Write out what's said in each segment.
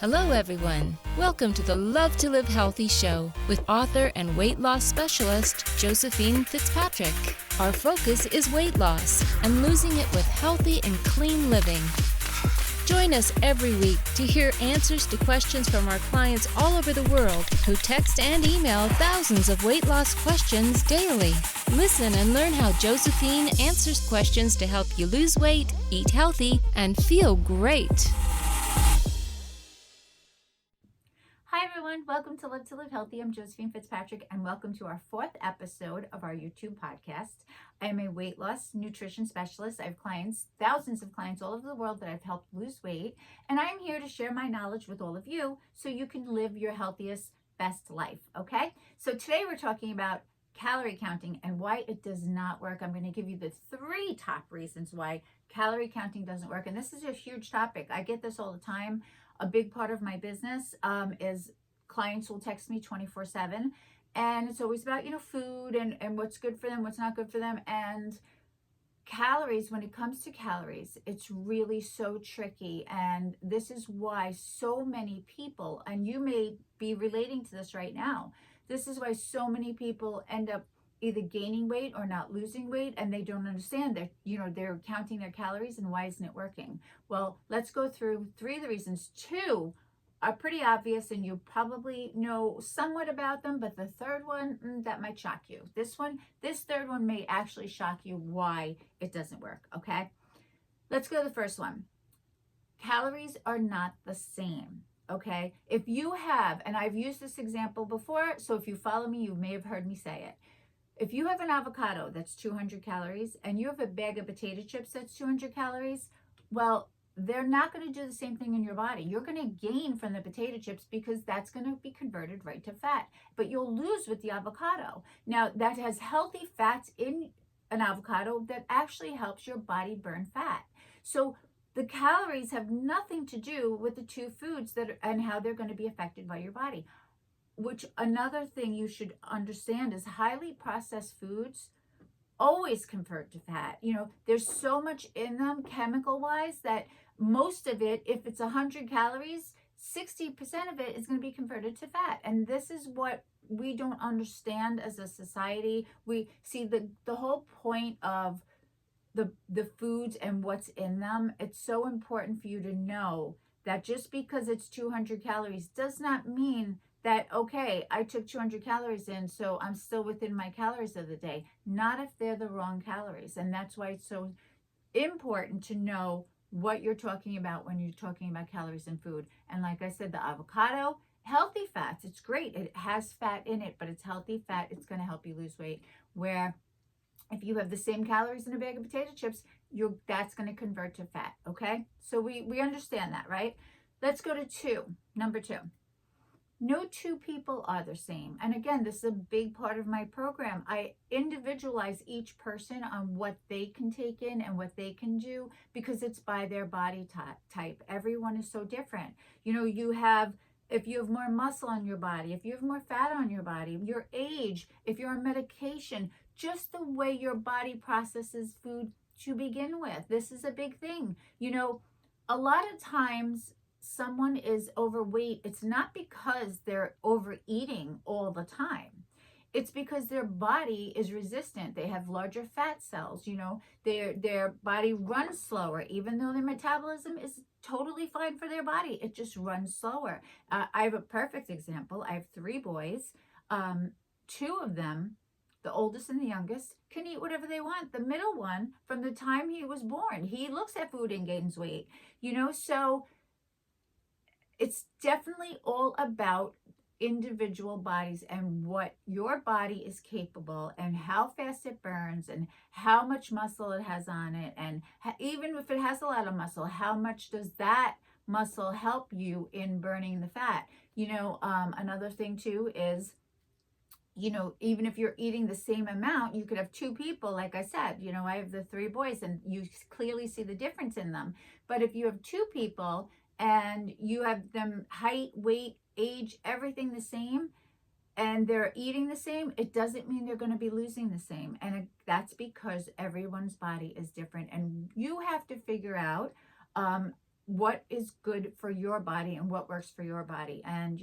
Hello, everyone. Welcome to the Love to Live Healthy show with author and weight loss specialist Josephine Fitzpatrick. Our focus is weight loss and losing it with healthy and clean living. Join us every week to hear answers to questions from our clients all over the world who text and email thousands of weight loss questions daily. Listen and learn how Josephine answers questions to help you lose weight, eat healthy, and feel great. Hi everyone, welcome to Live to Live Healthy. I'm Josephine Fitzpatrick and welcome to our fourth episode of our YouTube podcast. I am a weight loss nutrition specialist. I have clients, thousands of clients all over the world that I've helped lose weight, and I am here to share my knowledge with all of you so you can live your healthiest, best life, okay? So today we're talking about calorie counting and why it does not work. I'm going to give you the 3 top reasons why calorie counting doesn't work, and this is a huge topic. I get this all the time. A big part of my business is clients will text me 24/7, and it's always about, food and what's good for them, what's not good for them. And calories, when it comes to calories, it's really so tricky. And this is why so many people, and you may be relating to this right now, this is why so many people end up either gaining weight or not losing weight, and they don't understand that, they're counting their calories and why isn't it working? Well, let's go through 3 of the reasons. 2 are pretty obvious and you probably know somewhat about them, but the third one, that might shock you. This third one may actually shock you why it doesn't work, okay? Let's go to the first one. Calories are not the same. Okay, if you have, and I've used this example before, so if you follow me, you may have heard me say it. If you have an avocado that's 200 calories and you have a bag of potato chips that's 200 calories, well, they're not going to do the same thing in your body. You're going to gain from the potato chips because that's going to be converted right to fat, but you'll lose with the avocado. Now, that has healthy fats in an avocado that actually helps your body burn fat. So the calories have nothing to do with the 2 foods and how they're going to be affected by your body. Which another thing you should understand is highly processed foods always convert to fat. There's so much in them chemical wise that most of it, if it's 100 calories, 60% of it is going to be converted to fat. And this is what we don't understand as a society. We see the whole point of the foods and what's in them. It's so important for you to know that just because it's 200 calories does not mean that, okay, I took 200 calories in, so I'm still within my calories of the day. Not if they're the wrong calories. And that's why it's so important to know what you're talking about when you're talking about calories in food. And like I said, the avocado, healthy fats, it's great. It has fat in it, but it's healthy fat. It's going to help you lose weight. Where if you have the same calories in a bag of potato chips, that's going to convert to fat, okay? So we understand that, right? Let's go to number 2. No 2 people are the same. And again, this is a big part of my program. I individualize each person on what they can take in and what they can do because it's by their body type. Everyone is so different. If you have more muscle on your body, if you have more fat on your body, your age, if you're on medication, just the way your body processes food to begin with. This is a big thing. A lot of times someone is overweight, it's not because they're overeating all the time. It's because their body is resistant. They have larger fat cells, their body runs slower, even though their metabolism is totally fine for their body. It just runs slower. I have a perfect example. I have 3 boys. 2 of them, the oldest and the youngest, can eat whatever they want. The middle one, from the time he was born, he looks at food and gains weight, so it's definitely all about individual bodies and what your body is capable and how fast it burns and how much muscle it has on it. And even if it has a lot of muscle, how much does that muscle help you in burning the fat? Another thing too is, even if you're eating the same amount, you could have 2 people, like I said, I have the 3 boys and you clearly see the difference in them. But if you have 2 people and you have them height, weight, age, everything the same, and they're eating the same, it doesn't mean they're going to be losing the same. And that's because everyone's body is different. And you have to figure out what is good for your body and what works for your body. And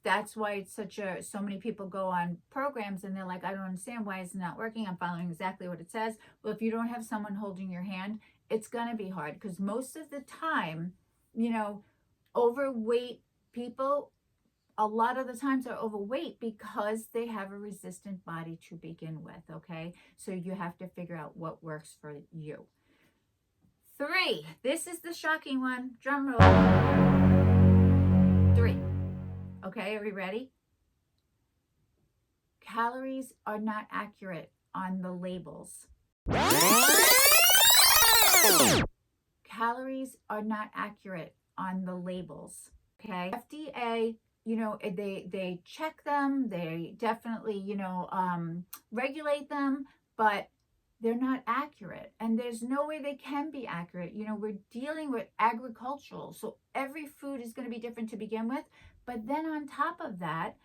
that's why it's so many people go on programs and they're like, I don't understand, why is it not working? I'm following exactly what it says. Well, if you don't have someone holding your hand, it's going to be hard, because most of the time, overweight people a lot of the times are overweight because they have a resistant body to begin with. Okay, so you have to figure out what works for you. 3, this is the shocking one, drum roll. 3. Okay, are we ready? Calories are not accurate on the labels. Calories are not accurate on the labels. Okay, FDA, they check them, they definitely regulate them, but they're not accurate, and there's no way they can be accurate. We're dealing with agricultural, so every food is going to be different to begin with, but then on top of that,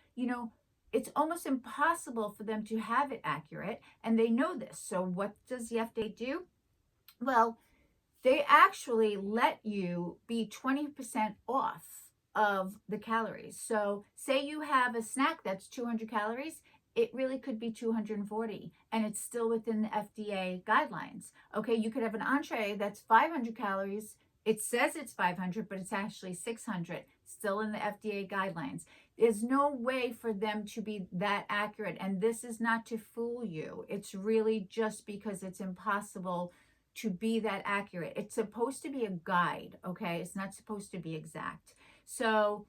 it's almost impossible for them to have it accurate, and they know this. So what does the FDA do? Well, they actually let you be 20% off of the calories. So say you have a snack that's 200 calories, it really could be 240, and it's still within the FDA guidelines. Okay, you could have an entree that's 500 calories. It says it's 500, but it's actually 600, still in the FDA guidelines. There's no way for them to be that accurate, and this is not to fool you. It's really just because it's impossible to be that accurate. It's supposed to be a guide, okay? It's not supposed to be exact. So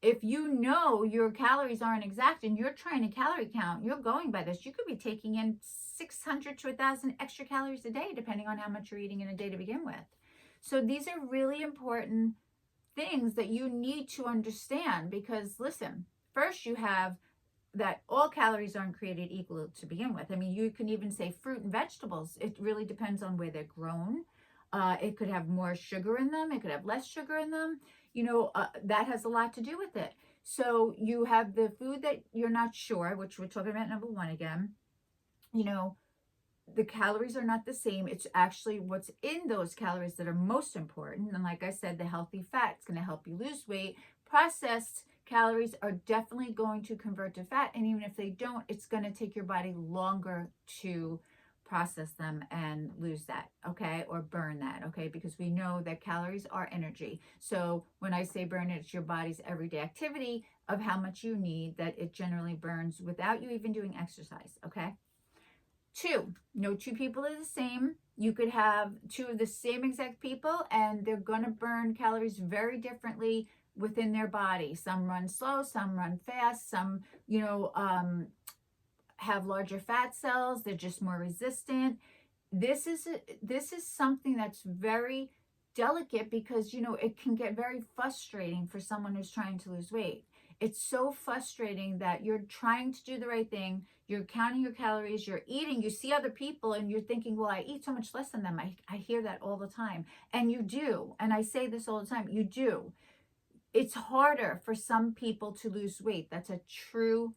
if you know your calories aren't exact and you're trying to calorie count, you're going by this, you could be taking in 600 to 1,000 extra calories a day, depending on how much you're eating in a day to begin with. So these are really important things that you need to understand, because listen, first you have that all calories aren't created equal to begin with. I mean, you can even say fruit and vegetables. It really depends on where they're grown. It could have more sugar in them. It could have less sugar in them. That has a lot to do with it. So you have the food that you're not sure, which we're talking about number 1 again. The calories are not the same. It's actually what's in those calories that are most important. And like I said, the healthy fat is going to help you lose weight. Processed calories are definitely going to convert to fat. And even if they don't, it's going to take your body longer to process them and lose that, okay, or burn that, okay, because we know that calories are energy. So when I say burn it, it's your body's everyday activity of how much you need that it generally burns without you even doing exercise, okay? 2, no 2 people are the same. You could have 2 of the same exact people and they're going to burn calories very differently within their body. Some run slow, some run fast, some, have larger fat cells. They're just more resistant. This is something that's very delicate, because it can get very frustrating for someone who's trying to lose weight. It's so frustrating that you're trying to do the right thing. You're counting your calories, you're eating, you see other people and you're thinking, well, I eat so much less than them. I hear that all the time. And you do. And I say this all the time. You do. It's harder for some people to lose weight. That's a true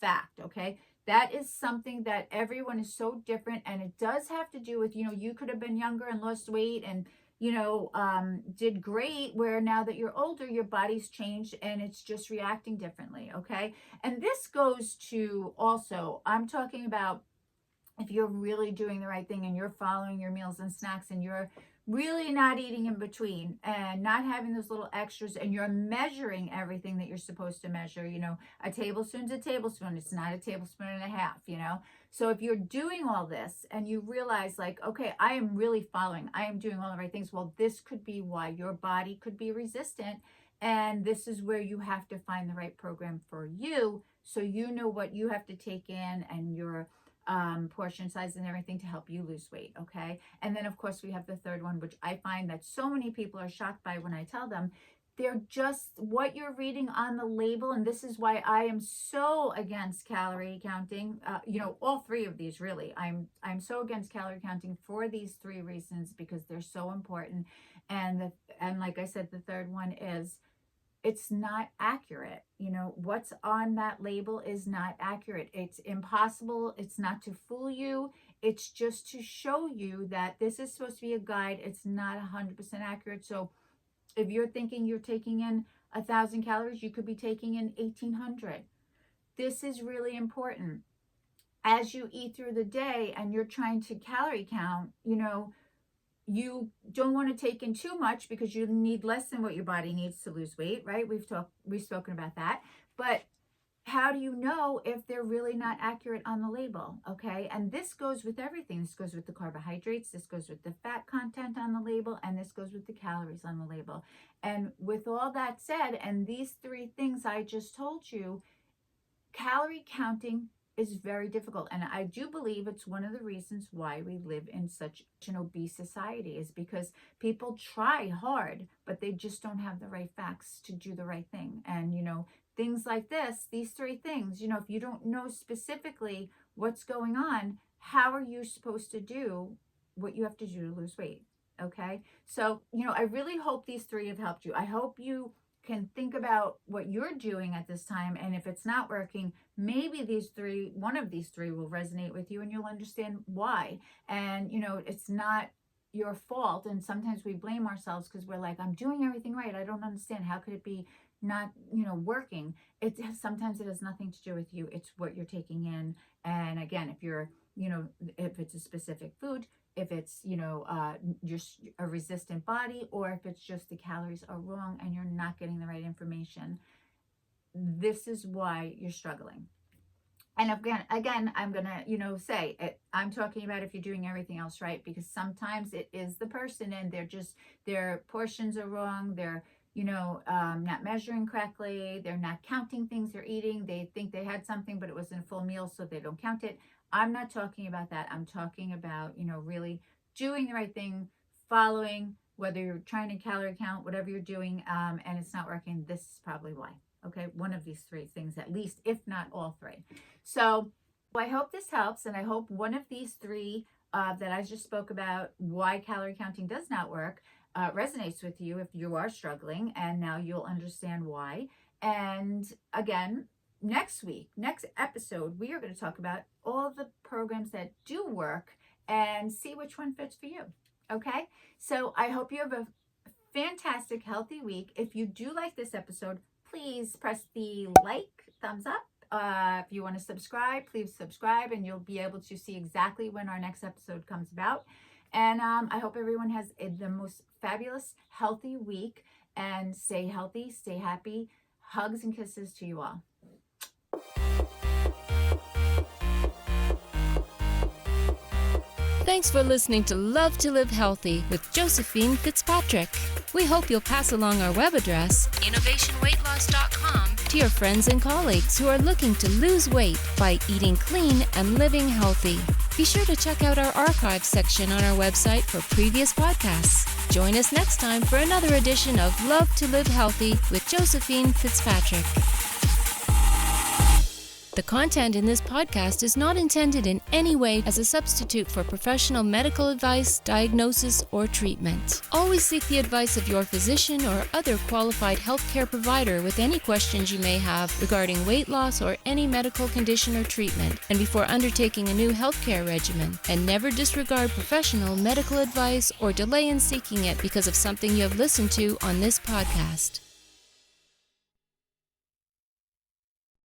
fact, okay? That is something that everyone is so different, and it does have to do with, you could have been younger and lost weight and, did great, where now that you're older, your body's changed and it's just reacting differently, okay? And this goes to also, I'm talking about if you're really doing the right thing and you're following your meals and snacks and you're really not eating in between and not having those little extras, and you're measuring everything that you're supposed to measure. A tablespoon's a tablespoon. It's not a tablespoon and a half, So if you're doing all this and you realize, like, okay, I am really following, I am doing all the right things. Well, this could be why your body could be resistant. And this is where you have to find the right program for you, so you know what you have to take in and your portion size and everything to help you lose weight, okay? And then, of course, we have the third one, which I find that so many people are shocked by when I tell them. They're just what you're reading on the label, and this is why I am so against calorie counting. All 3 of these, really. I'm so against calorie counting for these 3 reasons, because they're so important. And like I said, the third one is, it's not accurate. What's on that label is not accurate. It's impossible. It's not to fool you. It's just to show you that this is supposed to be a guide. It's not 100% accurate. So If you're thinking you're taking in 1,000 calories, you could be taking in 1,800. This is really important. As you eat through the day and you're trying to calorie count, you don't want to take in too much because you need less than what your body needs to lose weight, right? We've spoken about that. But how do you know if they're really not accurate on the label? Okay. And this goes with everything. This goes with the carbohydrates, this goes with the fat content on the label, and this goes with the calories on the label. And with all that said, and these three things I just told you, calorie counting is very difficult. And I do believe it's one of the reasons why we live in such an obese society, is because people try hard, but they just don't have the right facts to do the right thing. And, things like this, these three things, if you don't know specifically what's going on, how are you supposed to do what you have to do to lose weight? Okay. So, I really hope these three have helped you. I hope you can think about what you're doing at this time. And if it's not working, maybe one of these three will resonate with you and you'll understand why. And, it's not your fault. And sometimes we blame ourselves because we're like, I'm doing everything right. I don't understand. How could it be not, working? Sometimes it has nothing to do with you. It's what you're taking in. And again, if you're, if it's a specific food, if it's, just a resistant body, or if it's just the calories are wrong and you're not getting the right information, this is why you're struggling. And again, I'm going to, say it, I'm talking about if you're doing everything else right, because sometimes it is the person and their portions are wrong. They're, not measuring correctly. They're not counting things they're eating. They think they had something, but it wasn't a full meal, so they don't count it. I'm not talking about that. I'm talking about, really doing the right thing, following, whether you're trying to calorie count, whatever you're doing, and it's not working. This is probably why. Okay. One of these three things, at least, if not all three. So I hope this helps. And I hope one of these three that I just spoke about, why calorie counting does not work, resonates with you if you are struggling, and now you'll understand why. And again, next episode, we are going to talk about all the programs that do work and see which one fits for you. Okay. So I hope you have a fantastic, healthy week. If you do like this episode, please press the thumbs up. If you want to subscribe, please subscribe, and you'll be able to see exactly when our next episode comes about. And I hope everyone has the most fabulous, healthy week, and stay healthy, stay happy. Hugs and kisses to you all. Thanks for listening to Love to Live Healthy with Josephine Fitzpatrick. We hope you'll pass along our web address, innovationweightloss.com, to your friends and colleagues who are looking to lose weight by eating clean and living healthy. Be sure to check out our archives section on our website for previous podcasts. Join us next time for another edition of Love to Live Healthy with Josephine Fitzpatrick. The content in this podcast is not intended in any way as a substitute for professional medical advice, diagnosis, or treatment. Always seek the advice of your physician or other qualified healthcare provider with any questions you may have regarding weight loss or any medical condition or treatment, and before undertaking a new healthcare regimen. And never disregard professional medical advice or delay in seeking it because of something you have listened to on this podcast.